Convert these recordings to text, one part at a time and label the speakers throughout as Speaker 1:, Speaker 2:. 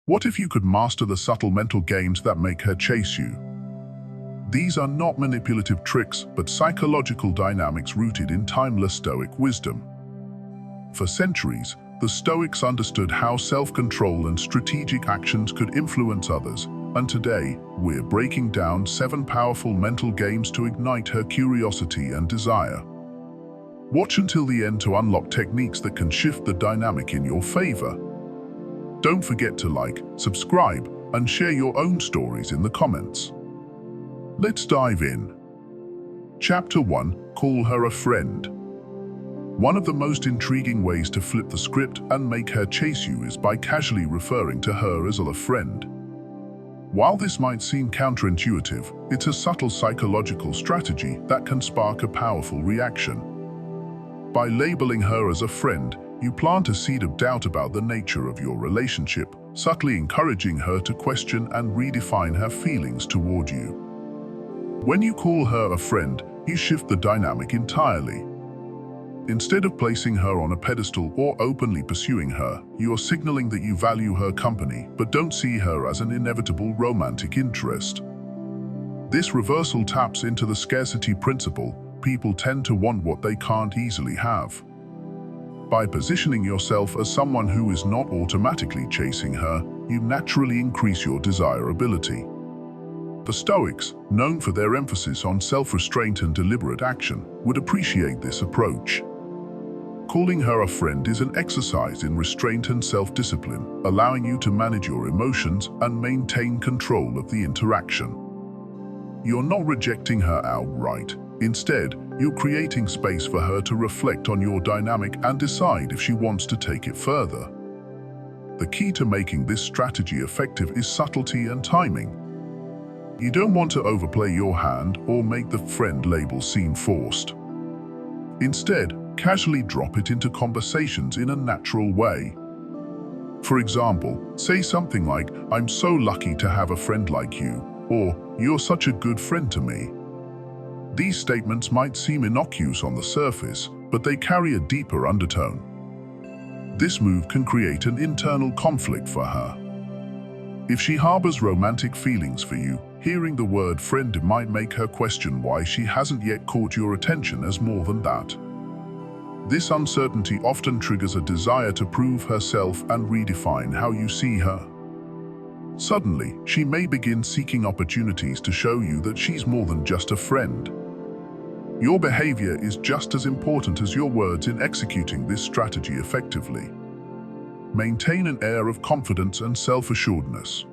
Speaker 1: What if you could master the subtle mental games that make her chase you? These are not manipulative tricks, but psychological dynamics rooted in timeless Stoic wisdom. For centuries, the Stoics understood how self-control and strategic actions could influence others, and today, we're breaking down 7 powerful mental games to ignite her curiosity and desire. Watch until the end to unlock techniques that can shift the dynamic in your favor. Don't forget to like, subscribe, and share your own stories in the comments. Let's dive in. Chapter 1. Call her a friend. One of the most intriguing ways to flip the script and make her chase you is by casually referring to her as a friend. While this might seem counterintuitive, it's a subtle psychological strategy that can spark a powerful reaction. By labeling her as a friend, you plant a seed of doubt about the nature of your relationship, subtly encouraging her to question and redefine her feelings toward you. When you call her a friend, you shift the dynamic entirely. Instead of placing her on a pedestal or openly pursuing her, you are signaling that you value her company but don't see her as an inevitable romantic interest. This reversal taps into the scarcity principle. People tend to want what they can't easily have. By positioning yourself as someone who is not automatically chasing her, you naturally increase your desirability. The Stoics, known for their emphasis on self-restraint and deliberate action, would appreciate this approach. Calling her a friend is an exercise in restraint and self-discipline, allowing you to manage your emotions and maintain control of the interaction. You're not rejecting her outright. Instead, you're creating space for her to reflect on your dynamic and decide if she wants to take it further. The key to making this strategy effective is subtlety and timing. You don't want to overplay your hand or make the friend label seem forced. Instead, casually drop it into conversations in a natural way. For example, say something like, "I'm so lucky to have a friend like you," or "You're such a good friend to me." These statements might seem innocuous on the surface, but they carry a deeper undertone. This move can create an internal conflict for her. If she harbors romantic feelings for you, hearing the word friend might make her question why she hasn't yet caught your attention as more than that. This uncertainty often triggers a desire to prove herself and redefine how you see her. Suddenly, she may begin seeking opportunities to show you that she's more than just a friend. Your behavior is just as important as your words in executing this strategy effectively. Maintain an air of confidence and self-assuredness.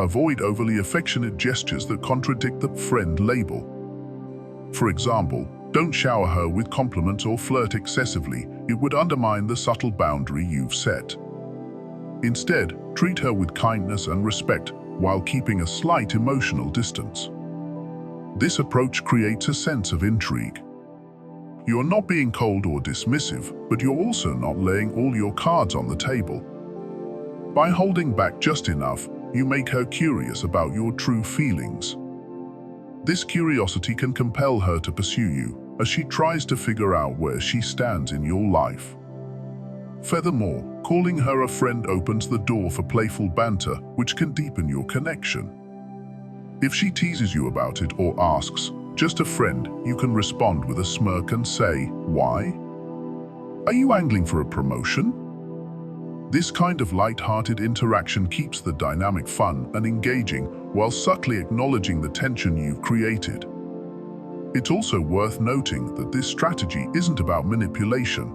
Speaker 1: Avoid overly affectionate gestures that contradict the friend label. For example, don't shower her with compliments or flirt excessively. It would undermine the subtle boundary you've set. Instead, treat her with kindness and respect while keeping a slight emotional distance. This approach creates a sense of intrigue. You're not being cold or dismissive, but you're also not laying all your cards on the table. By holding back just enough, you make her curious about your true feelings. This curiosity can compel her to pursue you as she tries to figure out where she stands in your life. Furthermore, calling her a friend opens the door for playful banter, which can deepen your connection. If she teases you about it or asks, "Just a friend," you can respond with a smirk and say, "Why? Are you angling for a promotion?" This kind of light-hearted interaction keeps the dynamic fun and engaging while subtly acknowledging the tension you've created. It's also worth noting that this strategy isn't about manipulation.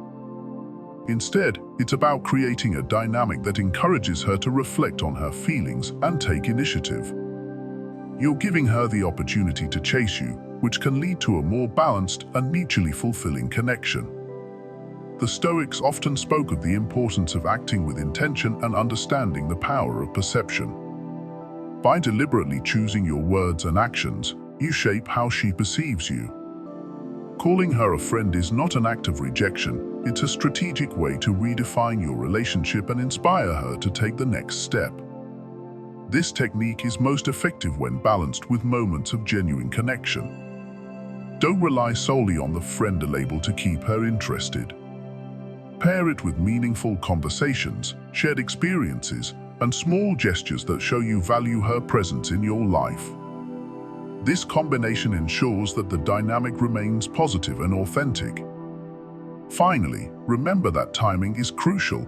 Speaker 1: Instead, it's about creating a dynamic that encourages her to reflect on her feelings and take initiative. You're giving her the opportunity to chase you, which can lead to a more balanced and mutually fulfilling connection. The Stoics often spoke of the importance of acting with intention and understanding the power of perception. By deliberately choosing your words and actions, you shape how she perceives you. Calling her a friend is not an act of rejection, it's a strategic way to redefine your relationship and inspire her to take the next step. This technique is most effective when balanced with moments of genuine connection. Don't rely solely on the friend label to keep her interested. Pair it with meaningful conversations, shared experiences, and small gestures that show you value her presence in your life. This combination ensures that the dynamic remains positive and authentic. Finally, remember that timing is crucial.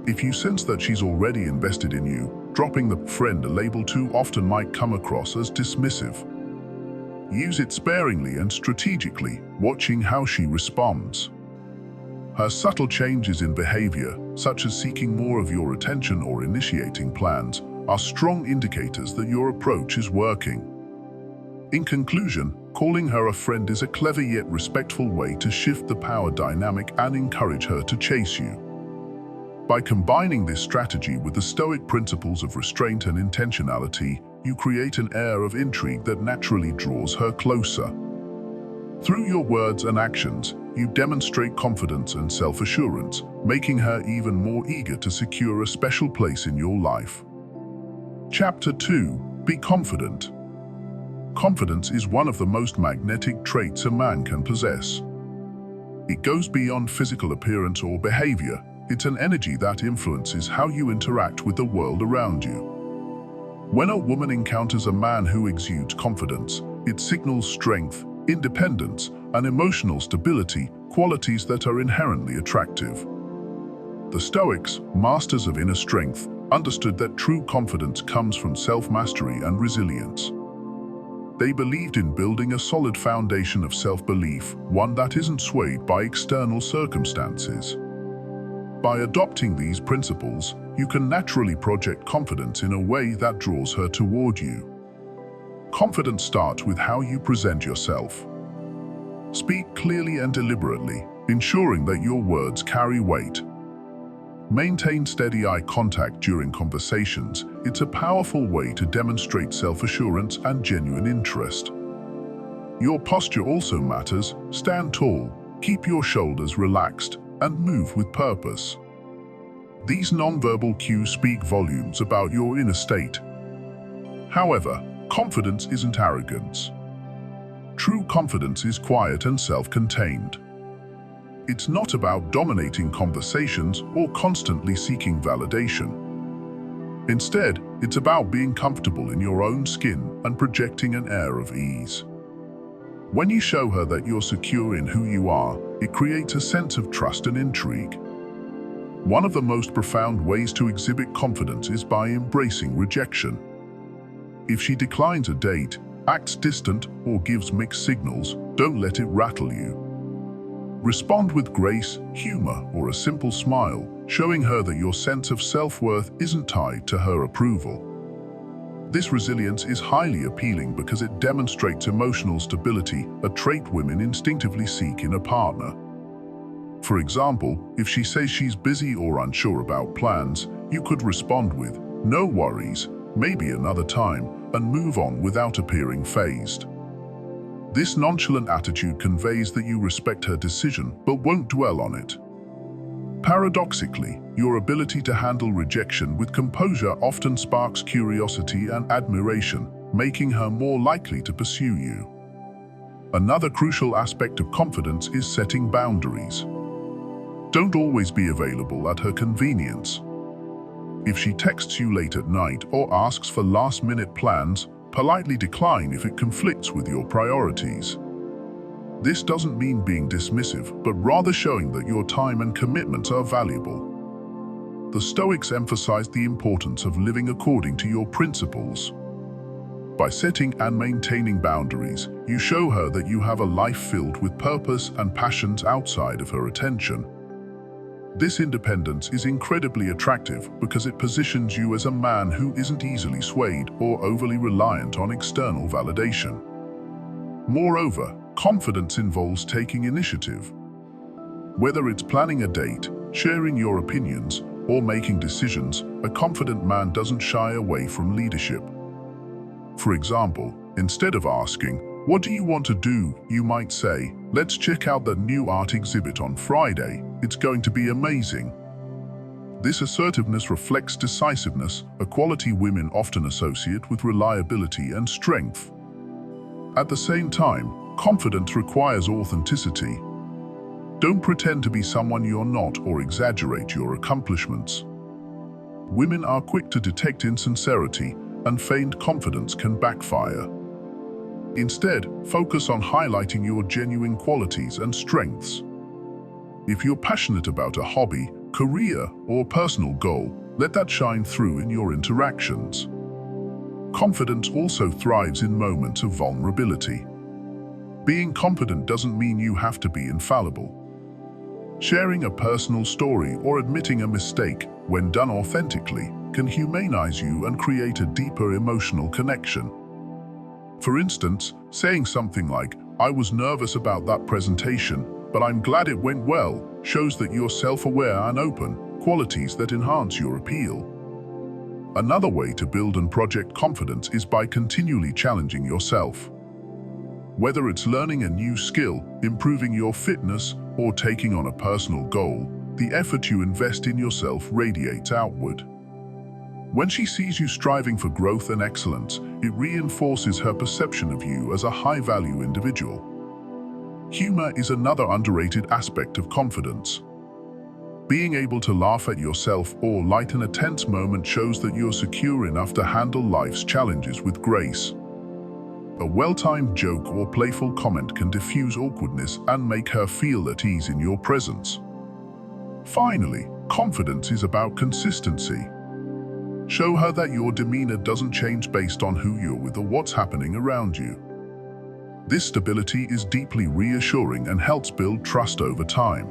Speaker 1: If you sense that she's already invested in you, dropping the friend label too often might come across as dismissive. Use it sparingly and strategically, watching how she responds. Her subtle changes in behavior, such as seeking more of your attention or initiating plans, are strong indicators that your approach is working. In conclusion, calling her a friend is a clever yet respectful way to shift the power dynamic and encourage her to chase you. By combining this strategy with the Stoic principles of restraint and intentionality, you create an air of intrigue that naturally draws her closer. Through your words and actions, you demonstrate confidence and self-assurance, making her even more eager to secure a special place in your life. Chapter 2. Be confident. Confidence is one of the most magnetic traits a man can possess. It goes beyond physical appearance or behavior. It's an energy that influences how you interact with the world around you. When a woman encounters a man who exudes confidence, it signals strength, independence, and emotional stability, qualities that are inherently attractive. The Stoics, masters of inner strength, understood that true confidence comes from self-mastery and resilience. They believed in building a solid foundation of self-belief, one that isn't swayed by external circumstances. By adopting these principles, you can naturally project confidence in a way that draws her toward you. Confidence starts with how you present yourself. Speak clearly and deliberately, ensuring that your words carry weight. Maintain steady eye contact during conversations. It's a powerful way to demonstrate self-assurance and genuine interest. Your posture also matters. Stand tall, keep your shoulders relaxed, and move with purpose. These nonverbal cues speak volumes about your inner state. However, confidence isn't arrogance. True confidence is quiet and self-contained. It's not about dominating conversations or constantly seeking validation. Instead, it's about being comfortable in your own skin and projecting an air of ease. When you show her that you're secure in who you are, it creates a sense of trust and intrigue. One of the most profound ways to exhibit confidence is by embracing rejection. If she declines a date, acts distant, or gives mixed signals, don't let it rattle you. Respond with grace, humor, or a simple smile, showing her that your sense of self-worth isn't tied to her approval. This resilience is highly appealing because it demonstrates emotional stability, a trait women instinctively seek in a partner. For example, if she says she's busy or unsure about plans, you could respond with, "No worries, maybe another time," and move on without appearing fazed. This nonchalant attitude conveys that you respect her decision but won't dwell on it. Paradoxically, your ability to handle rejection with composure often sparks curiosity and admiration, making her more likely to pursue you. Another crucial aspect of confidence is setting boundaries. Don't always be available at her convenience. If she texts you late at night or asks for last-minute plans, politely decline if it conflicts with your priorities. This doesn't mean being dismissive, but rather showing that your time and commitments are valuable. The Stoics emphasized the importance of living according to your principles. By setting and maintaining boundaries, you show her that you have a life filled with purpose and passions outside of her attention. This independence is incredibly attractive because it positions you as a man who isn't easily swayed or overly reliant on external validation. Moreover, confidence involves taking initiative. Whether it's planning a date, sharing your opinions, or making decisions, a confident man doesn't shy away from leadership. For example, instead of asking, "What do you want to do?" you might say, "Let's check out that new art exhibit on Friday. It's going to be amazing." This assertiveness reflects decisiveness, a quality women often associate with reliability and strength. At the same time, confidence requires authenticity. Don't pretend to be someone you're not or exaggerate your accomplishments. Women are quick to detect insincerity, and feigned confidence can backfire. Instead, focus on highlighting your genuine qualities and strengths. If you're passionate about a hobby, career, or personal goal, let that shine through in your interactions. Confidence also thrives in moments of vulnerability. Being confident doesn't mean you have to be infallible. Sharing a personal story or admitting a mistake, when done authentically, can humanize you and create a deeper emotional connection. For instance, saying something like, "I was nervous about that presentation, but I'm glad it went well," shows that you're self-aware and open, qualities that enhance your appeal. Another way to build and project confidence is by continually challenging yourself. Whether it's learning a new skill, improving your fitness, or taking on a personal goal, the effort you invest in yourself radiates outward. When she sees you striving for growth and excellence, it reinforces her perception of you as a high-value individual. Humor is another underrated aspect of confidence. Being able to laugh at yourself or lighten a tense moment shows that you're secure enough to handle life's challenges with grace. A well-timed joke or playful comment can diffuse awkwardness and make her feel at ease in your presence. Finally, confidence is about consistency. Show her that your demeanor doesn't change based on who you're with or what's happening around you. This stability is deeply reassuring and helps build trust over time.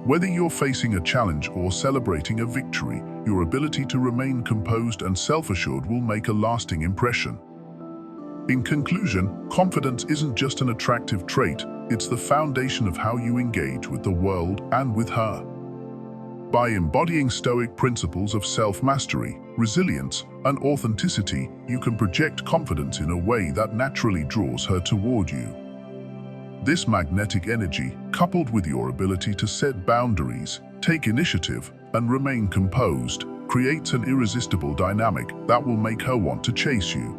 Speaker 1: Whether you're facing a challenge or celebrating a victory, your ability to remain composed and self-assured will make a lasting impression. In conclusion, confidence isn't just an attractive trait, it's the foundation of how you engage with the world and with her. By embodying Stoic principles of self-mastery, resilience, and authenticity, you can project confidence in a way that naturally draws her toward you. This magnetic energy, coupled with your ability to set boundaries, take initiative, and remain composed, creates an irresistible dynamic that will make her want to chase you.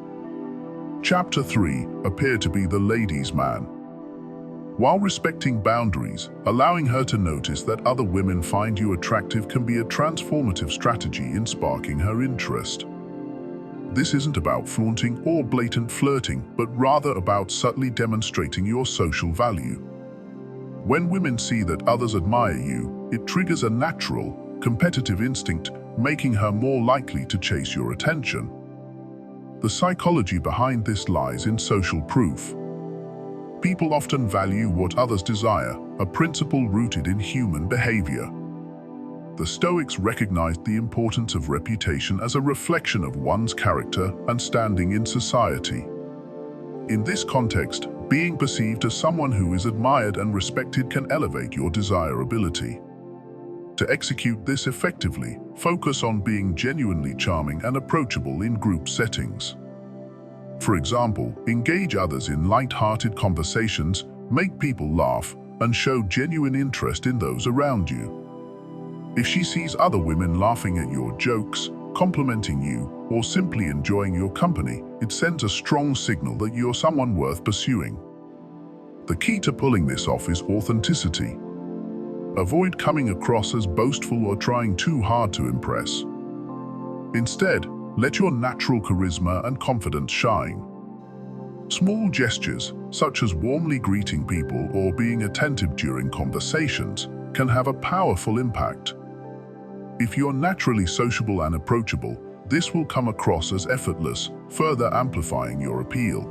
Speaker 1: Chapter 3. Appear to be the ladies' man. While respecting boundaries, allowing her to notice that other women find you attractive can be a transformative strategy in sparking her interest. This isn't about flaunting or blatant flirting, but rather about subtly demonstrating your social value. When women see that others admire you, it triggers a natural, competitive instinct, making her more likely to chase your attention. The psychology behind this lies in social proof. People often value what others desire, a principle rooted in human behavior. The Stoics recognized the importance of reputation as a reflection of one's character and standing in society. In this context, being perceived as someone who is admired and respected can elevate your desirability. To execute this effectively, focus on being genuinely charming and approachable in group settings. For example, engage others in light-hearted conversations, make people laugh, and show genuine interest in those around you. If she sees other women laughing at your jokes, complimenting you, or simply enjoying your company, it sends a strong signal that you're someone worth pursuing. The key to pulling this off is authenticity. Avoid coming across as boastful or trying too hard to impress. Instead, let your natural charisma and confidence shine. Small gestures, such as warmly greeting people or being attentive during conversations, can have a powerful impact. If you're naturally sociable and approachable, this will come across as effortless, further amplifying your appeal.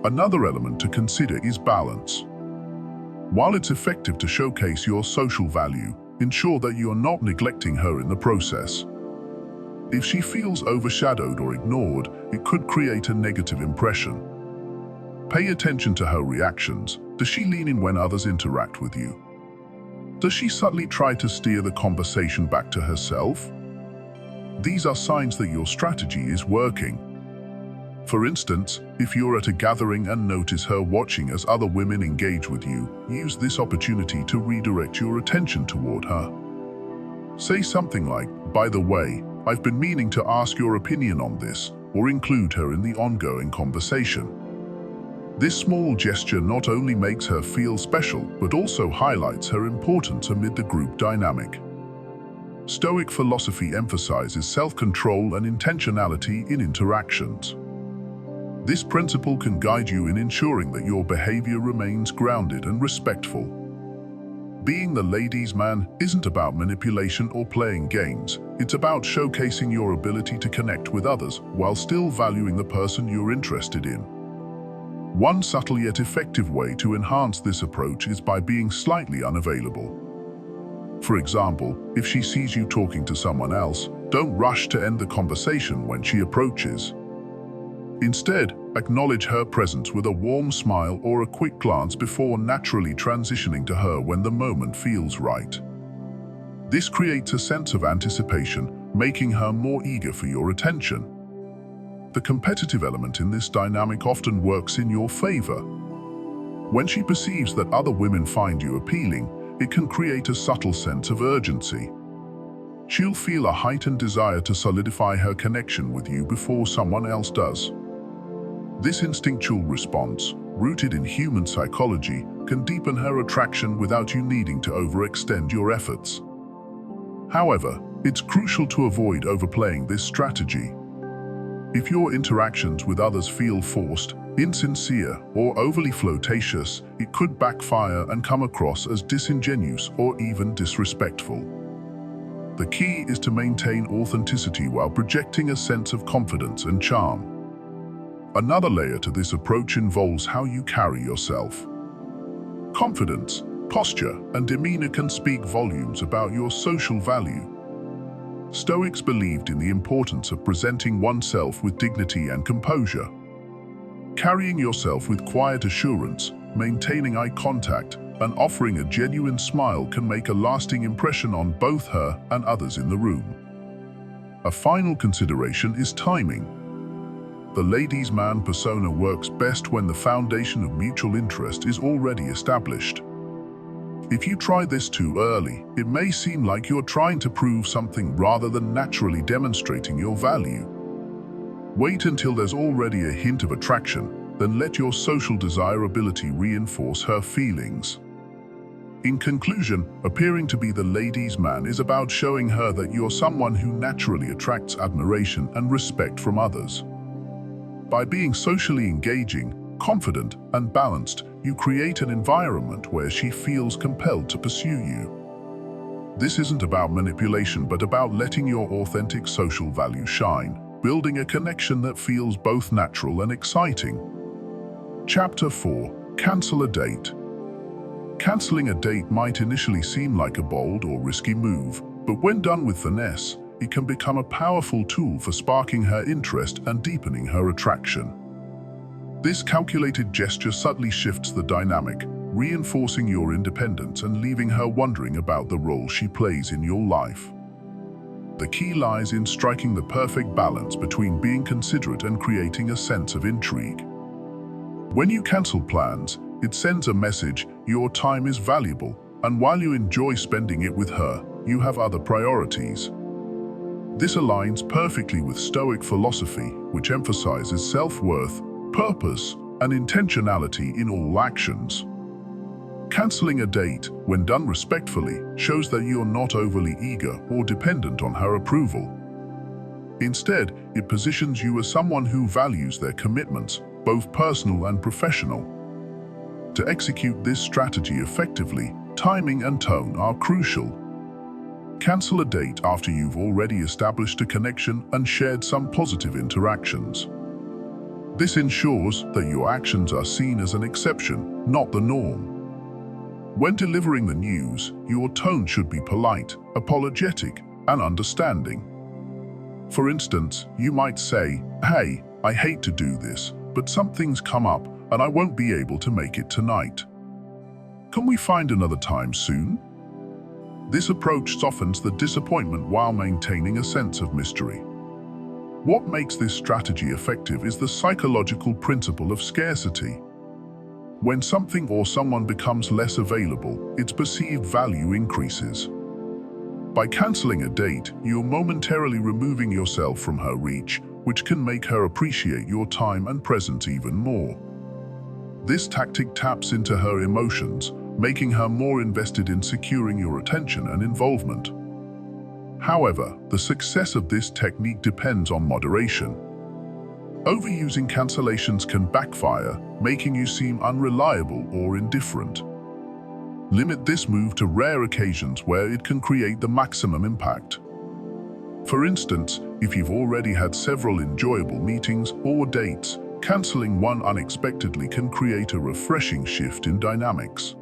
Speaker 1: Another element to consider is balance. While it's effective to showcase your social value, ensure that you're not neglecting her in the process. If she feels overshadowed or ignored, it could create a negative impression. Pay attention to her reactions. Does she lean in when others interact with you? Does she subtly try to steer the conversation back to herself? These are signs that your strategy is working. For instance, if you're at a gathering and notice her watching as other women engage with you, use this opportunity to redirect your attention toward her. Say something like, "By the way, I've been meaning to ask your opinion on this," or include her in the ongoing conversation. This small gesture not only makes her feel special, but also highlights her importance amid the group dynamic. Stoic philosophy emphasizes self-control and intentionality in interactions. This principle can guide you in ensuring that your behavior remains grounded and respectful. Being the ladies' man isn't about manipulation or playing games. It's about showcasing your ability to connect with others while still valuing the person you're interested in. One subtle yet effective way to enhance this approach is by being slightly unavailable. For example, if she sees you talking to someone else, don't rush to end the conversation when she approaches. Instead, acknowledge her presence with a warm smile or a quick glance before naturally transitioning to her when the moment feels right. This creates a sense of anticipation, making her more eager for your attention. The competitive element in this dynamic often works in your favor. When she perceives that other women find you appealing, it can create a subtle sense of urgency. She'll feel a heightened desire to solidify her connection with you before someone else does. This instinctual response, rooted in human psychology, can deepen her attraction without you needing to overextend your efforts. However, it's crucial to avoid overplaying this strategy. If your interactions with others feel forced, insincere, or overly flirtatious, it could backfire and come across as disingenuous or even disrespectful. The key is to maintain authenticity while projecting a sense of confidence and charm. Another layer to this approach involves how you carry yourself. Confidence, posture, and demeanor can speak volumes about your social value. Stoics believed in the importance of presenting oneself with dignity and composure. Carrying yourself with quiet assurance, maintaining eye contact, and offering a genuine smile can make a lasting impression on both her and others in the room. A final consideration is timing. The ladies' man persona works best when the foundation of mutual interest is already established. If you try this too early, it may seem like you're trying to prove something rather than naturally demonstrating your value. Wait until there's already a hint of attraction, then let your social desirability reinforce her feelings. In conclusion, appearing to be the ladies' man is about showing her that you're someone who naturally attracts admiration and respect from others. By being socially engaging, confident, and balanced, you create an environment where she feels compelled to pursue you. This isn't about manipulation, but about letting your authentic social value shine, building a connection that feels both natural and exciting. Chapter 4. Cancel a date. Canceling a date might initially seem like a bold or risky move, but when done with finesse, it can become a powerful tool for sparking her interest and deepening her attraction. This calculated gesture subtly shifts the dynamic, reinforcing your independence and leaving her wondering about the role she plays in your life. The key lies in striking the perfect balance between being considerate and creating a sense of intrigue. When you cancel plans, it sends a message: your time is valuable, and while you enjoy spending it with her, you have other priorities. This aligns perfectly with Stoic philosophy, which emphasizes self-worth, purpose, and intentionality in all actions. Canceling a date, when done respectfully, shows that you're not overly eager or dependent on her approval. Instead, it positions you as someone who values their commitments, both personal and professional. To execute this strategy effectively, timing and tone are crucial. Cancel a date after you've already established a connection and shared some positive interactions. This ensures that your actions are seen as an exception, not the norm. When delivering the news, your tone should be polite, apologetic, and understanding. For instance, you might say, "Hey, I hate to do this, but something's come up and I won't be able to make it tonight. Can we find another time soon?" This approach softens the disappointment while maintaining a sense of mystery. What makes this strategy effective is the psychological principle of scarcity. When something or someone becomes less available, its perceived value increases. By canceling a date, you're momentarily removing yourself from her reach, which can make her appreciate your time and presence even more. This tactic taps into her emotions, making her more invested in securing your attention and involvement. However, the success of this technique depends on moderation. Overusing cancellations can backfire, making you seem unreliable or indifferent. Limit this move to rare occasions where it can create the maximum impact. For instance, if you've already had several enjoyable meetings or dates, canceling one unexpectedly can create a refreshing shift in dynamics.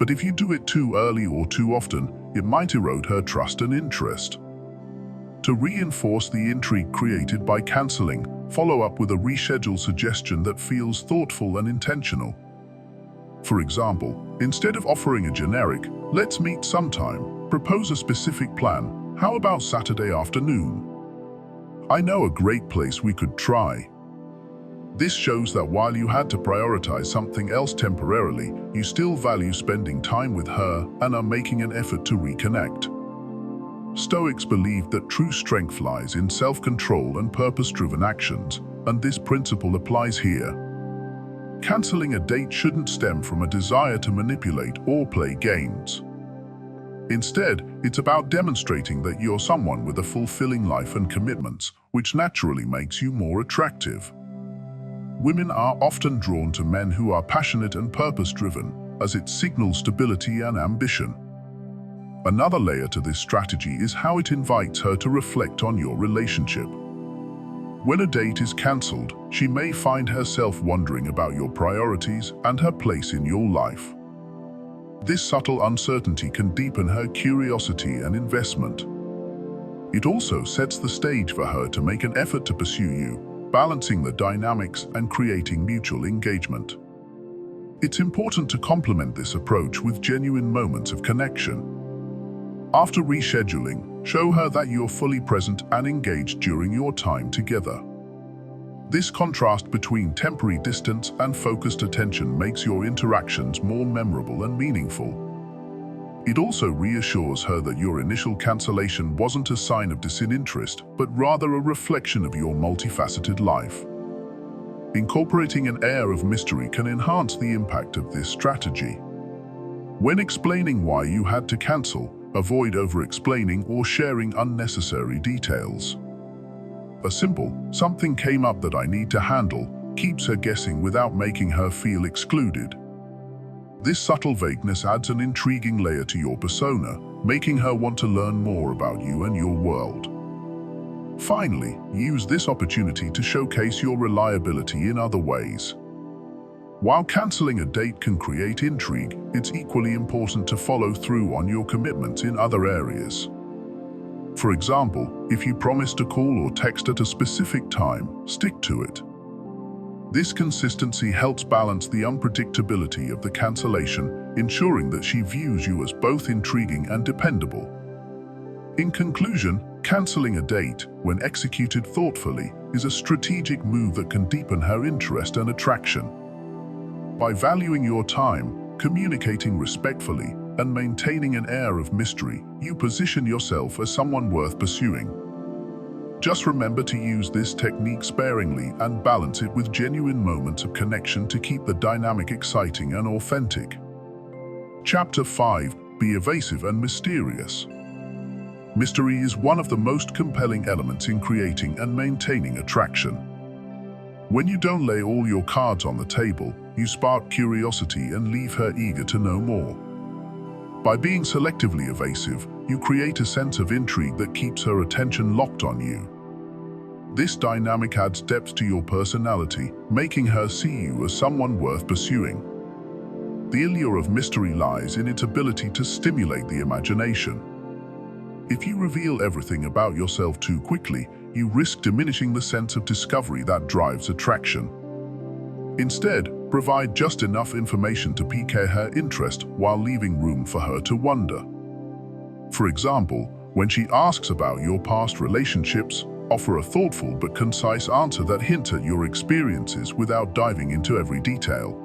Speaker 1: But if you do it too early or too often, it might erode her trust and interest. To reinforce the intrigue created by canceling, follow up with a reschedule suggestion that feels thoughtful and intentional. For example, instead of offering a generic, "Let's meet sometime," propose a specific plan. "How about Saturday afternoon? I know a great place we could try." This shows that while you had to prioritize something else temporarily, you still value spending time with her and are making an effort to reconnect. Stoics believe that true strength lies in self-control and purpose-driven actions, and this principle applies here. Canceling a date shouldn't stem from a desire to manipulate or play games. Instead, it's about demonstrating that you're someone with a fulfilling life and commitments, which naturally makes you more attractive. Women are often drawn to men who are passionate and purpose-driven, as it signals stability and ambition. Another layer to this strategy is how it invites her to reflect on your relationship. When a date is cancelled, she may find herself wondering about your priorities and her place in your life. This subtle uncertainty can deepen her curiosity and investment. It also sets the stage for her to make an effort to pursue you, balancing the dynamics and creating mutual engagement. It's important to complement this approach with genuine moments of connection. After rescheduling, show her that you're fully present and engaged during your time together. This contrast between temporary distance and focused attention makes your interactions more memorable and meaningful. It also reassures her that your initial cancellation wasn't a sign of disinterest, but rather a reflection of your multifaceted life. Incorporating an air of mystery can enhance the impact of this strategy. When explaining why you had to cancel, avoid over-explaining or sharing unnecessary details. A simple, "Something came up that I need to handle," keeps her guessing without making her feel excluded. This subtle vagueness adds an intriguing layer to your persona, making her want to learn more about you and your world. Finally, use this opportunity to showcase your reliability in other ways. While canceling a date can create intrigue, it's equally important to follow through on your commitments in other areas. For example, if you promise to call or text at a specific time, stick to it. This consistency helps balance the unpredictability of the cancellation, ensuring that she views you as both intriguing and dependable. In conclusion, canceling a date, when executed thoughtfully, is a strategic move that can deepen her interest and attraction. By valuing your time, communicating respectfully, and maintaining an air of mystery, you position yourself as someone worth pursuing. Just remember to use this technique sparingly and balance it with genuine moments of connection to keep the dynamic exciting and authentic. Chapter 5. Be evasive and mysterious. Mystery is one of the most compelling elements in creating and maintaining attraction. When you don't lay all your cards on the table, you spark curiosity and leave her eager to know more. By being selectively evasive, you create a sense of intrigue that keeps her attention locked on you. This dynamic adds depth to your personality, making her see you as someone worth pursuing. The allure of mystery lies in its ability to stimulate the imagination. If you reveal everything about yourself too quickly, you risk diminishing the sense of discovery that drives attraction. Instead, provide just enough information to pique her interest while leaving room for her to wonder. For example, when she asks about your past relationships, offer a thoughtful but concise answer that hints at your experiences without diving into every detail.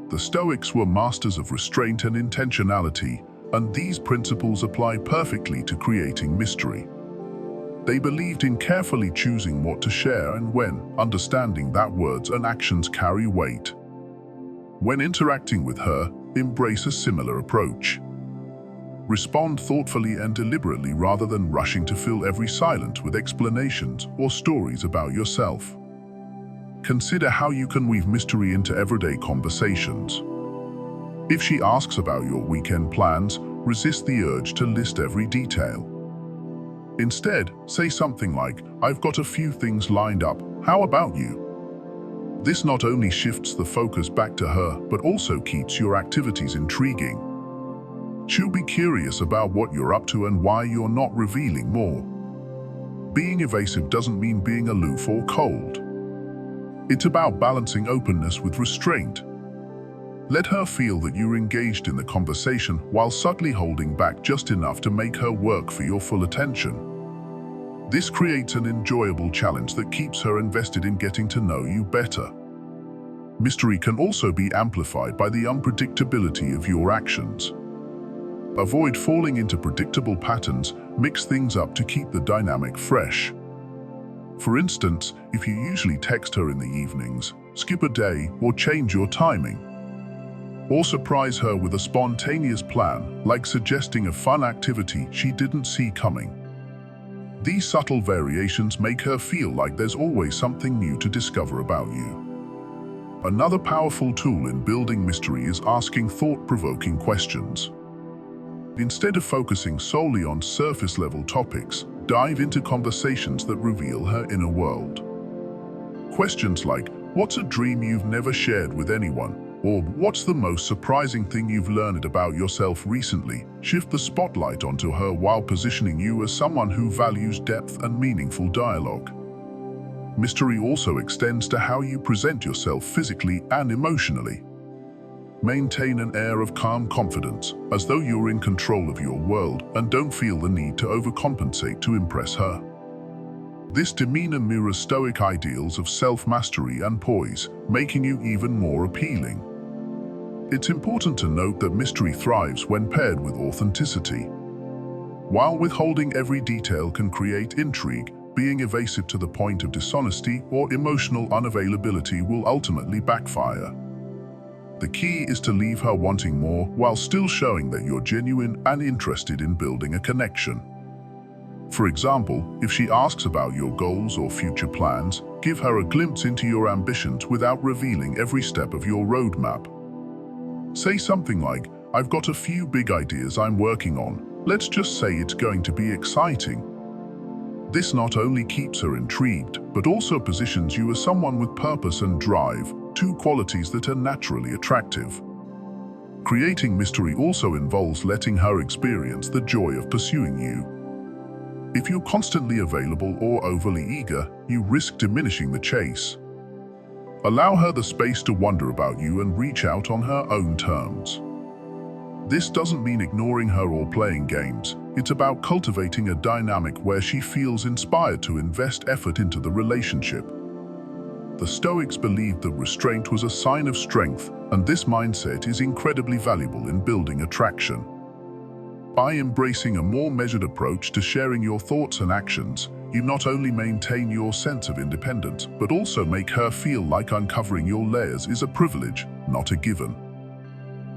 Speaker 1: The Stoics were masters of restraint and intentionality, and these principles apply perfectly to creating mystery. They believed in carefully choosing what to share and when, understanding that words and actions carry weight. When interacting with her, embrace a similar approach. Respond thoughtfully and deliberately rather than rushing to fill every silence with explanations or stories about yourself. Consider how you can weave mystery into everyday conversations. If she asks about your weekend plans, resist the urge to list every detail. Instead, say something like, "I've got a few things lined up, how about you?" This not only shifts the focus back to her, but also keeps your activities intriguing. She'll be curious about what you're up to and why you're not revealing more. Being evasive doesn't mean being aloof or cold. It's about balancing openness with restraint. Let her feel that you're engaged in the conversation while subtly holding back just enough to make her work for your full attention. This creates an enjoyable challenge that keeps her invested in getting to know you better. Mystery can also be amplified by the unpredictability of your actions. Avoid falling into predictable patterns, mix things up to keep the dynamic fresh. For instance, if you usually text her in the evenings, skip a day or change your timing. Or surprise her with a spontaneous plan, like suggesting a fun activity she didn't see coming. These subtle variations make her feel like there's always something new to discover about you. Another powerful tool in building mystery is asking thought-provoking questions. Instead of focusing solely on surface-level topics, dive into conversations that reveal her inner world. Questions like, "What's a dream you've never shared with anyone?" Or, "What's the most surprising thing you've learned about yourself recently?" shift the spotlight onto her while positioning you as someone who values depth and meaningful dialogue. Mystery also extends to how you present yourself physically and emotionally. Maintain an air of calm confidence, as though you're in control of your world, and don't feel the need to overcompensate to impress her. This demeanor mirrors Stoic ideals of self-mastery and poise, making you even more appealing. It's important to note that mystery thrives when paired with authenticity. While withholding every detail can create intrigue, being evasive to the point of dishonesty or emotional unavailability will ultimately backfire. The key is to leave her wanting more while still showing that you're genuine and interested in building a connection. For example, if she asks about your goals or future plans, give her a glimpse into your ambitions without revealing every step of your roadmap. Say something like, "I've got a few big ideas I'm working on. Let's just say it's going to be exciting." This not only keeps her intrigued, but also positions you as someone with purpose and drive, two qualities that are naturally attractive. Creating mystery also involves letting her experience the joy of pursuing you. If you're constantly available or overly eager, you risk diminishing the chase. Allow her the space to wonder about you and reach out on her own terms. This doesn't mean ignoring her or playing games. It's about cultivating a dynamic where she feels inspired to invest effort into the relationship. The Stoics believed that restraint was a sign of strength, and this mindset is incredibly valuable in building attraction. By embracing a more measured approach to sharing your thoughts and actions, you not only maintain your sense of independence, but also make her feel like uncovering your layers is a privilege, not a given.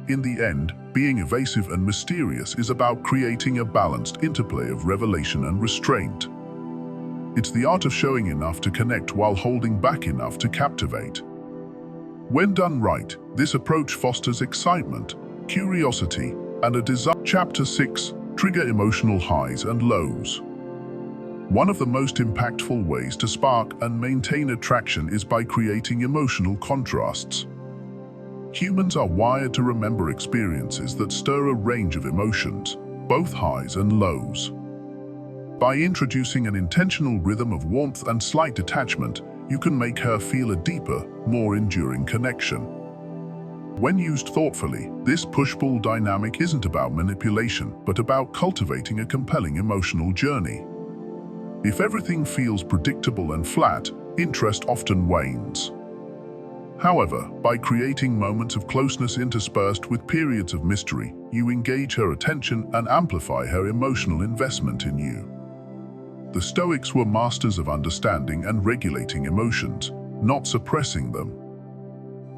Speaker 1: In the end, being evasive and mysterious is about creating a balanced interplay of revelation and restraint. It's the art of showing enough to connect while holding back enough to captivate. When done right, this approach fosters excitement, curiosity, and a desire. Chapter 6. Trigger emotional highs and lows. One of the most impactful ways to spark and maintain attraction is by creating emotional contrasts. Humans are wired to remember experiences that stir a range of emotions, both highs and lows. By introducing an intentional rhythm of warmth and slight detachment, you can make her feel a deeper, more enduring connection. When used thoughtfully, this push-pull dynamic isn't about manipulation, but about cultivating a compelling emotional journey. If everything feels predictable and flat, interest often wanes. However, by creating moments of closeness interspersed with periods of mystery, you engage her attention and amplify her emotional investment in you. The Stoics were masters of understanding and regulating emotions, not suppressing them.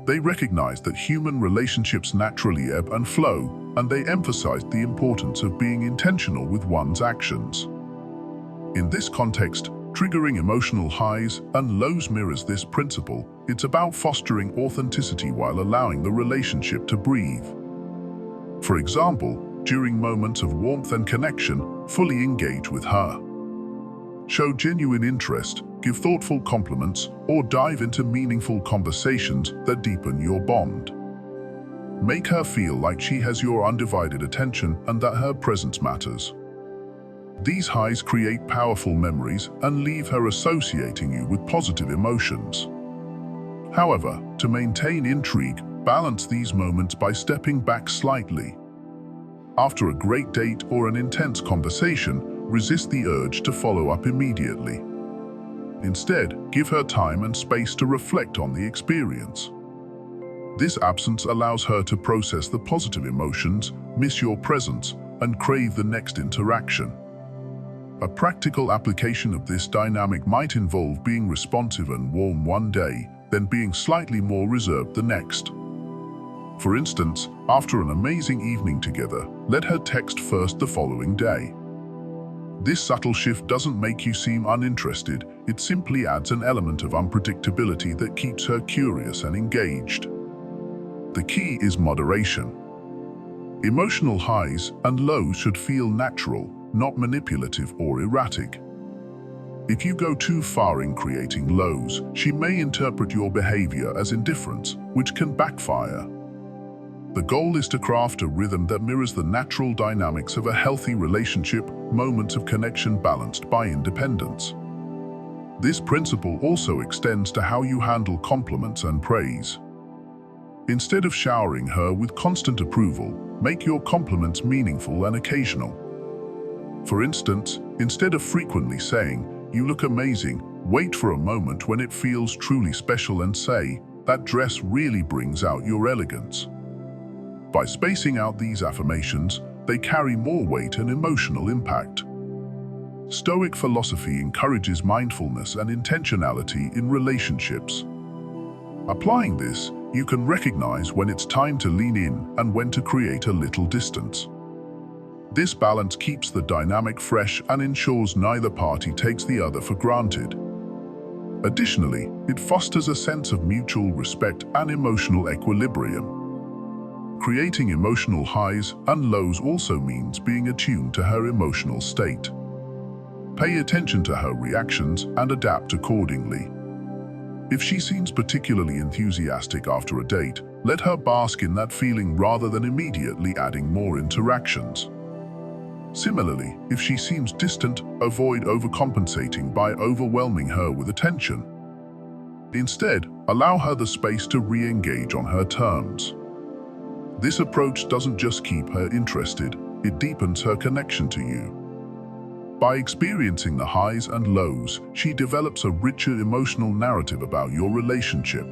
Speaker 1: They recognized that human relationships naturally ebb and flow, and they emphasized the importance of being intentional with one's actions. In this context, triggering emotional highs and lows mirrors this principle. It's about fostering authenticity while allowing the relationship to breathe. For example, during moments of warmth and connection, fully engage with her. Show genuine interest, give thoughtful compliments, or dive into meaningful conversations that deepen your bond. Make her feel like she has your undivided attention and that her presence matters. These highs create powerful memories and leave her associating you with positive emotions. However, to maintain intrigue, balance these moments by stepping back slightly. After a great date or an intense conversation, resist the urge to follow up immediately. Instead, give her time and space to reflect on the experience. This absence allows her to process the positive emotions, miss your presence, and crave the next interaction. A practical application of this dynamic might involve being responsive and warm one day, then being slightly more reserved the next. For instance, after an amazing evening together, let her text first the following day. This subtle shift doesn't make you seem uninterested, it simply adds an element of unpredictability that keeps her curious and engaged. The key is moderation. Emotional highs and lows should feel natural, not manipulative or erratic. If you go too far in creating lows, she may interpret your behavior as indifference, which can backfire. The goal is to craft a rhythm that mirrors the natural dynamics of a healthy relationship, moments of connection balanced by independence. This principle also extends to how you handle compliments and praise. Instead of showering her with constant approval, make your compliments meaningful and occasional. For instance, instead of frequently saying, "You look amazing," wait for a moment when it feels truly special and say, "That dress really brings out your elegance." By spacing out these affirmations, they carry more weight and emotional impact. Stoic philosophy encourages mindfulness and intentionality in relationships. Applying this, you can recognize when it's time to lean in and when to create a little distance. This balance keeps the dynamic fresh and ensures neither party takes the other for granted. Additionally, it fosters a sense of mutual respect and emotional equilibrium. Creating emotional highs and lows also means being attuned to her emotional state. Pay attention to her reactions and adapt accordingly. If she seems particularly enthusiastic after a date, let her bask in that feeling rather than immediately adding more interactions. Similarly, if she seems distant, avoid overcompensating by overwhelming her with attention. Instead, allow her the space to re-engage on her terms. This approach doesn't just keep her interested, it deepens her connection to you. By experiencing the highs and lows, she develops a richer emotional narrative about your relationship.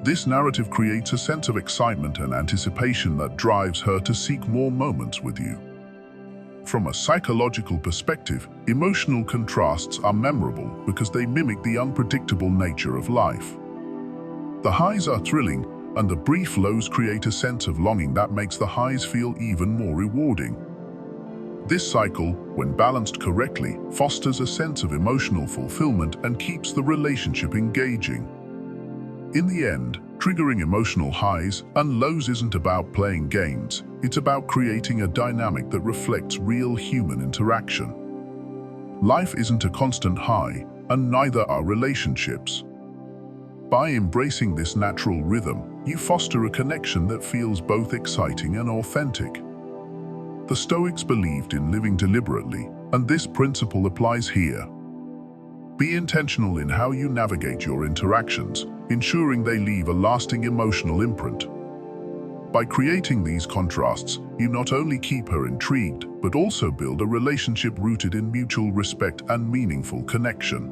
Speaker 1: This narrative creates a sense of excitement and anticipation that drives her to seek more moments with you. From a psychological perspective, emotional contrasts are memorable because they mimic the unpredictable nature of life. The highs are thrilling, and the brief lows create a sense of longing that makes the highs feel even more rewarding. This cycle, when balanced correctly, fosters a sense of emotional fulfillment and keeps the relationship engaging. In the end, triggering emotional highs and lows isn't about playing games, it's about creating a dynamic that reflects real human interaction. Life isn't a constant high, and neither are relationships. By embracing this natural rhythm, you foster a connection that feels both exciting and authentic. The Stoics believed in living deliberately, and this principle applies here. Be intentional in how you navigate your interactions, ensuring they leave a lasting emotional imprint. By creating these contrasts, you not only keep her intrigued, but also build a relationship rooted in mutual respect and meaningful connection.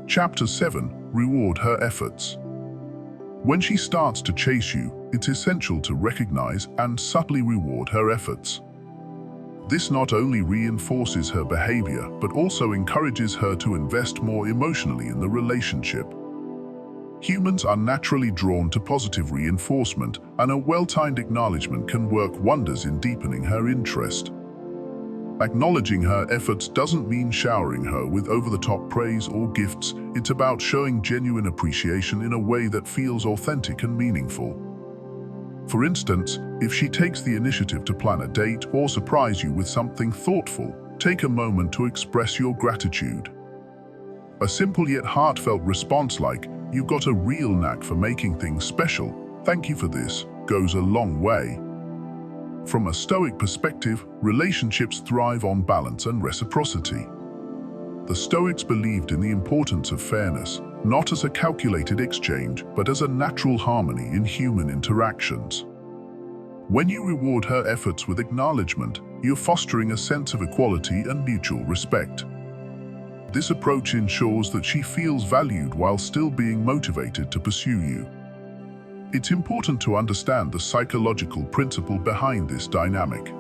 Speaker 1: Chapter 7. Reward her efforts. When she starts to chase you, it's essential to recognize and subtly reward her efforts. This not only reinforces her behavior, but also encourages her to invest more emotionally in the relationship. Humans are naturally drawn to positive reinforcement, and a well-timed acknowledgement can work wonders in deepening her interest. Acknowledging her efforts doesn't mean showering her with over-the-top praise or gifts. It's about showing genuine appreciation in a way that feels authentic and meaningful. For instance, if she takes the initiative to plan a date or surprise you with something thoughtful, take a moment to express your gratitude. A simple yet heartfelt response like, "You got a real knack for making things special, thank you for this," goes a long way. From a Stoic perspective, relationships thrive on balance and reciprocity. The Stoics believed in the importance of fairness, not as a calculated exchange, but as a natural harmony in human interactions. When you reward her efforts with acknowledgement, you're fostering a sense of equality and mutual respect. This approach ensures that she feels valued while still being motivated to pursue you. It's important to understand the psychological principle behind this dynamic.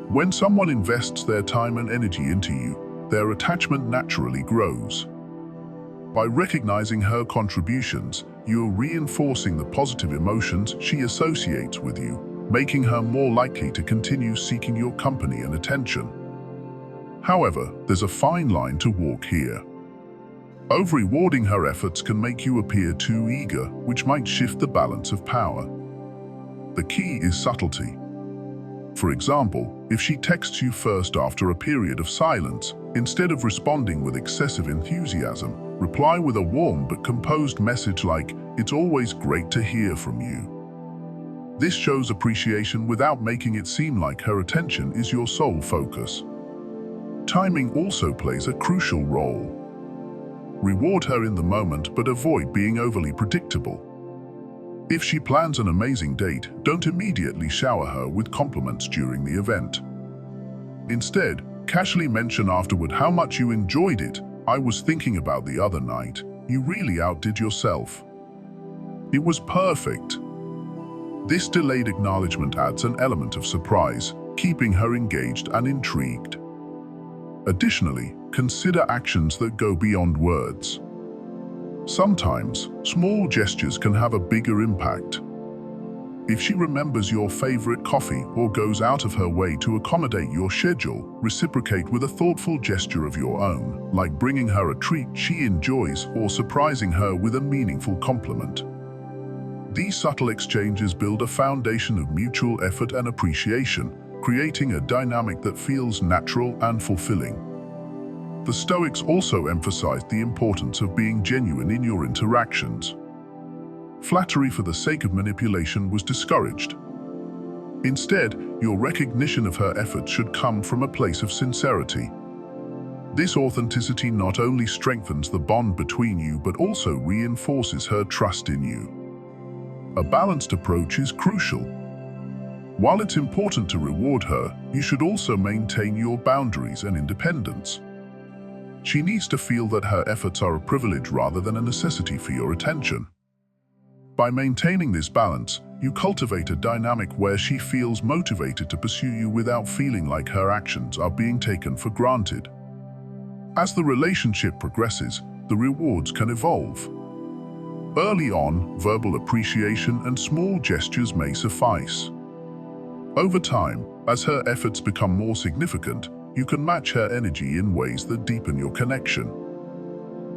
Speaker 1: When someone invests their time and energy into you, their attachment naturally grows. By recognizing her contributions, you're reinforcing the positive emotions she associates with you, making her more likely to continue seeking your company and attention. However, there's a fine line to walk here. Over-rewarding her efforts can make you appear too eager, which might shift the balance of power. The key is subtlety. For example, if she texts you first after a period of silence, instead of responding with excessive enthusiasm, reply with a warm but composed message like, "It's always great to hear from you." This shows appreciation without making it seem like her attention is your sole focus. Timing also plays a crucial role. Reward her in the moment, but avoid being overly predictable. If she plans an amazing date, don't immediately shower her with compliments during the event. Instead, casually mention afterward how much you enjoyed it. "I was thinking about the other night. You really outdid yourself. It was perfect." This delayed acknowledgement adds an element of surprise, keeping her engaged and intrigued. Additionally, consider actions that go beyond words. Sometimes, small gestures can have a bigger impact. If she remembers your favorite coffee or goes out of her way to accommodate your schedule, reciprocate with a thoughtful gesture of your own, like bringing her a treat she enjoys or surprising her with a meaningful compliment. These subtle exchanges build a foundation of mutual effort and appreciation, creating a dynamic that feels natural and fulfilling. The Stoics also emphasized the importance of being genuine in your interactions. Flattery for the sake of manipulation was discouraged. Instead, your recognition of her efforts should come from a place of sincerity. This authenticity not only strengthens the bond between you, but also reinforces her trust in you. A balanced approach is crucial. While it's important to reward her, you should also maintain your boundaries and independence. She needs to feel that her efforts are a privilege rather than a necessity for your attention. By maintaining this balance, you cultivate a dynamic where she feels motivated to pursue you without feeling like her actions are being taken for granted. As the relationship progresses, the rewards can evolve. Early on, verbal appreciation and small gestures may suffice. Over time, as her efforts become more significant, you can match her energy in ways that deepen your connection.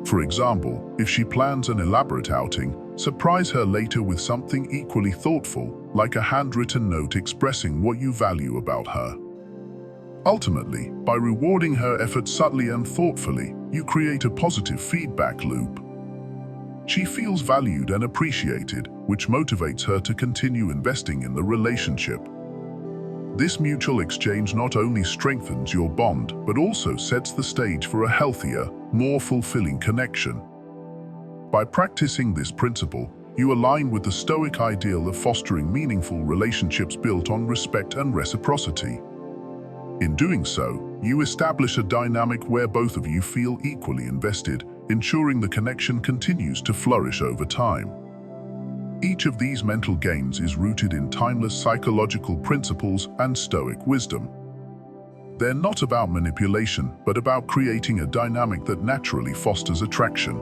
Speaker 1: For example, if she plans an elaborate outing, surprise her later with something equally thoughtful, like a handwritten note expressing what you value about her. Ultimately, by rewarding her efforts subtly and thoughtfully, you create a positive feedback loop. She feels valued and appreciated, which motivates her to continue investing in the relationship. This mutual exchange not only strengthens your bond, but also sets the stage for a healthier, more fulfilling connection. By practicing this principle, you align with the Stoic ideal of fostering meaningful relationships built on respect and reciprocity. In doing so, you establish a dynamic where both of you feel equally invested, ensuring the connection continues to flourish over time. Each of these mental games is rooted in timeless psychological principles and Stoic wisdom. They're not about manipulation, but about creating a dynamic that naturally fosters attraction.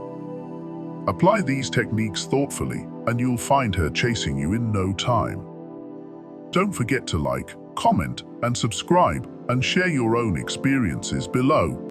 Speaker 1: Apply these techniques thoughtfully, and you'll find her chasing you in no time. Don't forget to like, comment, and subscribe, and share your own experiences below.